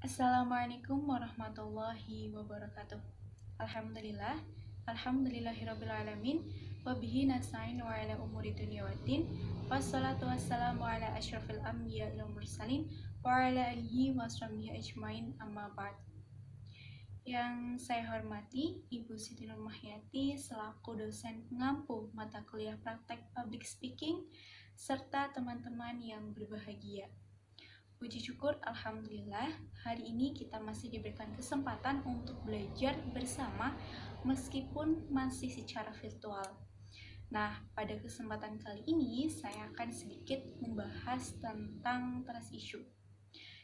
Assalamualaikum warahmatullahi wabarakatuh. Alhamdulillah, alhamdulillahirrabbilalamin, wabihi nasta'in wa ala umuri dunia waddin, wassalatu wassalamu ala asyrafil anbiya wal mursalin, wa ala alihi wa sahbihi ajmain, amma ba'd. Yang saya hormati Ibu Siti Nurmahyati selaku dosen pengampu mata kuliah praktek public speaking, serta teman-teman yang berbahagia. Puji syukur, alhamdulillah, hari ini kita masih diberikan kesempatan untuk belajar bersama meskipun masih secara virtual. Nah, pada kesempatan kali ini saya akan sedikit membahas tentang trust issue.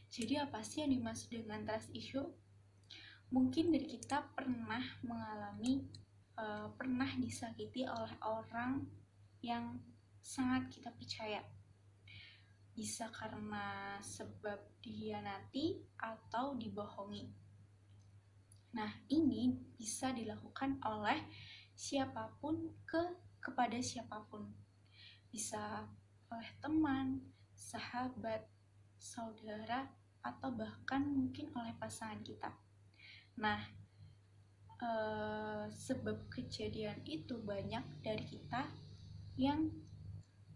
Jadi apa sih yang dimaksud dengan trust issue? Mungkin dari kita pernah mengalami, pernah disakiti oleh orang yang sangat kita percaya. Bisa karena sebab dihianati atau dibohongi. Nah, ini bisa dilakukan oleh siapapun kepada siapapun. Bisa oleh teman, sahabat, saudara, atau bahkan mungkin oleh pasangan kita. Nah, sebab kejadian itu banyak dari kita yang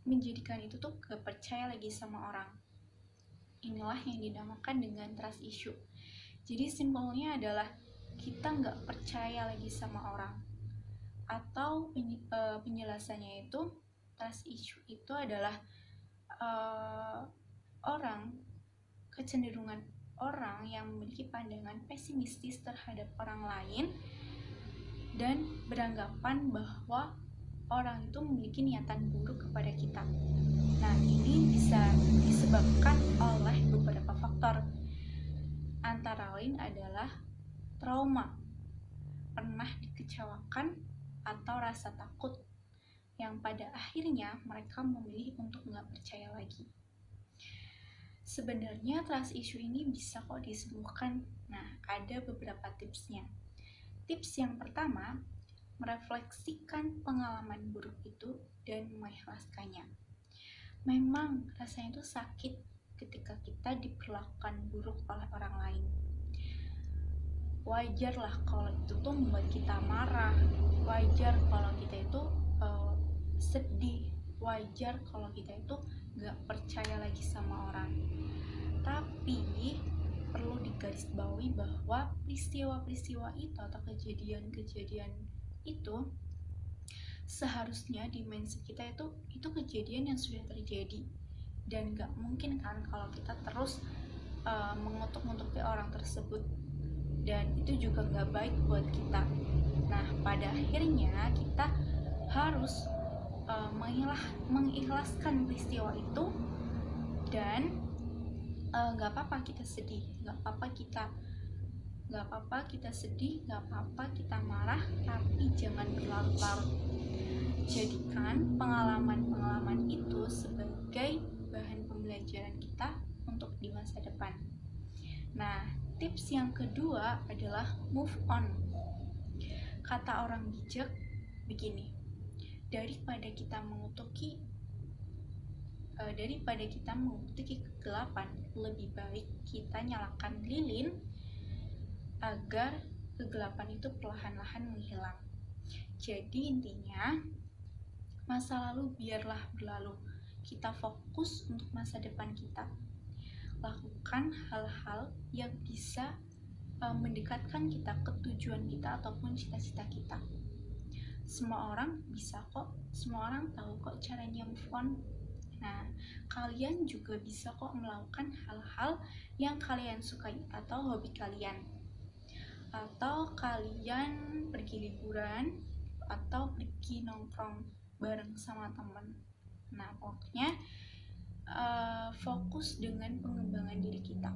menjadikan itu tuh gak percaya lagi sama orang. Inilah yang dinamakan dengan trust issue. Jadi simpelnya adalah kita nggak percaya lagi sama orang. Atau penjelasannya itu, trust issue itu adalah kecenderungan orang yang memiliki pandangan pesimistis terhadap orang lain dan beranggapan bahwa orang itu memiliki niatan buruk kepada kita. Nah, ini bisa disebabkan oleh beberapa faktor. Antara lain adalah trauma, pernah dikecewakan, atau rasa takut, yang pada akhirnya mereka memilih untuk nggak percaya lagi. Sebenarnya trust issue ini bisa kok disembuhkan. Nah, ada beberapa tipsnya. Tips yang pertama, merefleksikan pengalaman buruk itu dan mengikhlaskannya. Memang rasanya itu sakit ketika kita diperlakukan buruk oleh orang lain. Wajar lah kalau itu tuh membuat kita marah, wajar kalau kita itu sedih, wajar kalau kita itu gak percaya lagi sama orang. Tapi perlu digarisbawahi bahwa peristiwa-peristiwa itu atau kejadian-kejadian itu seharusnya di mindset kita itu kejadian yang sudah terjadi, dan gak mungkin kan kalau kita terus mengutuk-ngutuki orang tersebut, dan itu juga gak baik buat kita. Nah, pada akhirnya kita harus mengikhlaskan peristiwa itu, dan gak apa-apa kita sedih, gak apa-apa kita sedih, gak apa-apa kita marah, tapi jangan berlarut-larut. Jadikan pengalaman-pengalaman itu sebagai bahan pembelajaran kita untuk di masa depan. Nah, tips yang kedua adalah move on. Kata orang bijak begini, daripada kita mengutuki kegelapan, lebih baik kita nyalakan lilin agar kegelapan itu perlahan-lahan menghilang. Jadi intinya, masa lalu biarlah berlalu, kita fokus untuk masa depan kita. Lakukan hal-hal yang bisa mendekatkan kita ke tujuan kita ataupun cita-cita kita. Semua orang bisa kok, semua orang tahu kok caranya move on. Nah, kalian juga bisa kok melakukan hal-hal yang kalian sukai atau hobi kalian. Atau kalian pergi liburan, atau pergi nongkrong bareng sama teman. Nah, pokoknya fokus dengan pengembangan diri kita.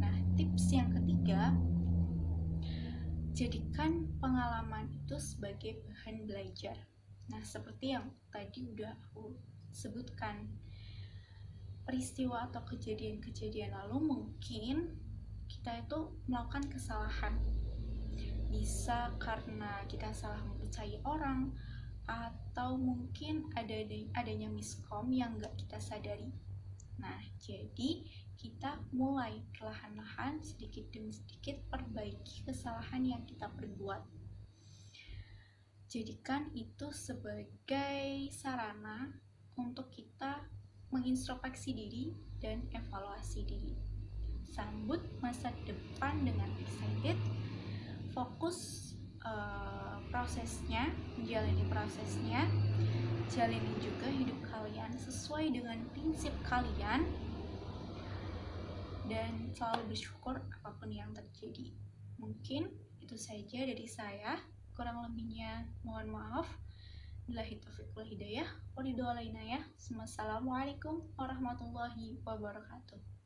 Nah, tips yang ketiga, jadikan pengalaman itu sebagai bahan belajar. Nah, seperti yang tadi udah aku sebutkan, peristiwa atau kejadian-kejadian lalu mungkin kita itu melakukan kesalahan. Bisa karena kita salah mempercayai orang, atau mungkin adanya miskom yang gak kita sadari. Nah, jadi kita mulai perlahan-lahan sedikit demi sedikit perbaiki kesalahan yang kita perbuat. Jadikan itu sebagai sarana untuk kita mengintrospeksi diri dan evaluasi diri. Sambut masa depan dengan excited, fokus prosesnya, menjalani prosesnya, jalani juga hidup kalian sesuai dengan prinsip kalian, dan selalu bersyukur apapun yang terjadi. Mungkin itu saja dari saya, kurang lebihnya mohon maaf. Billahi taufiq wal hidayah, wa ridho alaina ya. Assalamualaikum warahmatullahi wabarakatuh.